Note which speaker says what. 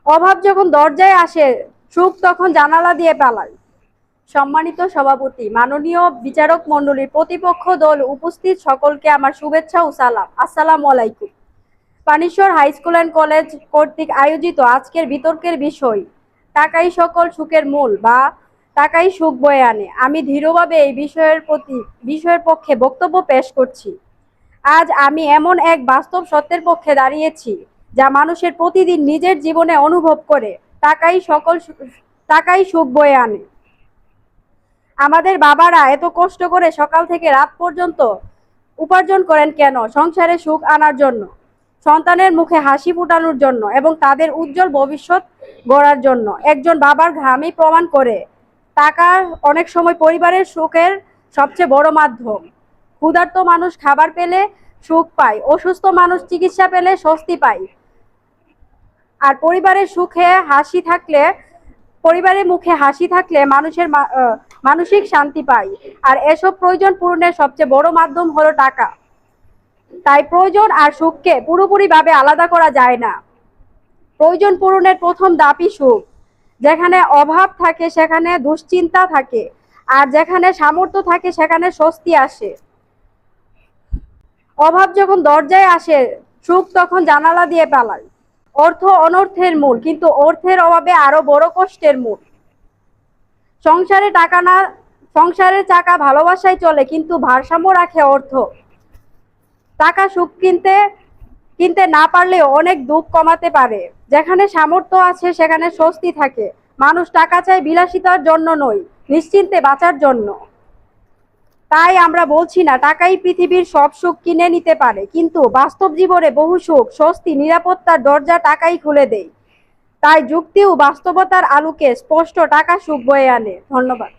Speaker 1: অভাব যখন দরজায় আসে, সুখ তখন জানালা দিয়ে পালায়। সম্মানিত সভাপতি, মাননীয় বিচারক মণ্ডলীর প্রতিপক্ষ দল উপস্থিত সকলকে আমার শুভেচ্ছা ও সালাম। আসসালামু আলাইকুম। Panishwar high school and college কর্তৃক আয়োজিত আজকের বিতর্কের বিষয় টাকাই সকল সুখের মূল বা টাকাই সুখ বয়ে আনে। আমি দৃঢ়ভাবে এই বিষয়ের পক্ষে বক্তব্য পেশ করছি। আজ আমি এমন এক বাস্তব সত্যের পক্ষে দাঁড়িয়েছি যা মানুষের প্রতিদিন নিজের জীবনে অনুভব করে। টাকাই সুখ বয়ে আনে। আমাদের বাবারা এত কষ্ট করে সকাল থেকে রাত পর্যন্ত উপার্জন করেন কেন? সংসারে সুখ আনার জন্য, সন্তানের মুখে হাসি ফোটানোর জন্য এবং তাদের উজ্জ্বল ভবিষ্যৎ গড়ার জন্য। একজন বাবার ঘামই প্রমাণ করে টাকা অনেক সময় পরিবারের সুখের সবচেয়ে বড় মাধ্যম। ক্ষুধার্ত মানুষ খাবার পেলে সুখ পায়, অসুস্থ মানুষ চিকিৎসা পেলে স্বস্তি পায়, আর পরিবারের মুখে হাসি থাকলে মানুষের মানসিক শান্তি পায়। আর এসব প্রয়োজন পূরণের সবচেয়ে বড় মাধ্যম হলো টাকা। তাই প্রয়োজন আর সুখকে পুরোপুরিভাবে আলাদা করা যায় না। প্রয়োজন পূরণের প্রথম ধাপই সুখ। যেখানে অভাব থাকে সেখানে দুশ্চিন্তা থাকে, আর যেখানে সামর্থ্য থাকে সেখানে স্বস্তি আসে। অভাব যখন দরজায় আসে, সুখ তখন জানালা দিয়ে পালায়। অর্থ অনর্থের মূল, কিন্তু অর্থের অভাবে আরো বড় কষ্টের মূল। সংসারে টাকা না সংসারের চাকা ভালোবাসায় চলে, কিন্তু ভারসাম্য রাখে অর্থ। টাকা সুখ কিনতে না পারলেও অনেক দুঃখ কমাতে পারে। যেখানে সামর্থ্য আছে সেখানে স্বস্তি থাকে। মানুষ টাকা চায় বিলাসিতার জন্য নয়, নিশ্চিন্তে বাঁচার জন্য। তাই আমরা বলছি না টাকাই পৃথিবীর সব সুখ কিনে নিতে পারে, কিন্তু বাস্তব জীবনে বহু সুখ, স্বস্তি, নিরাপত্তার দরজা টাকাই খুলে দেয়। তাই যুক্তি ও বাস্তবতার আলোকে স্পষ্ট টাকা সুখ বয়ে আনে। ধন্যবাদ।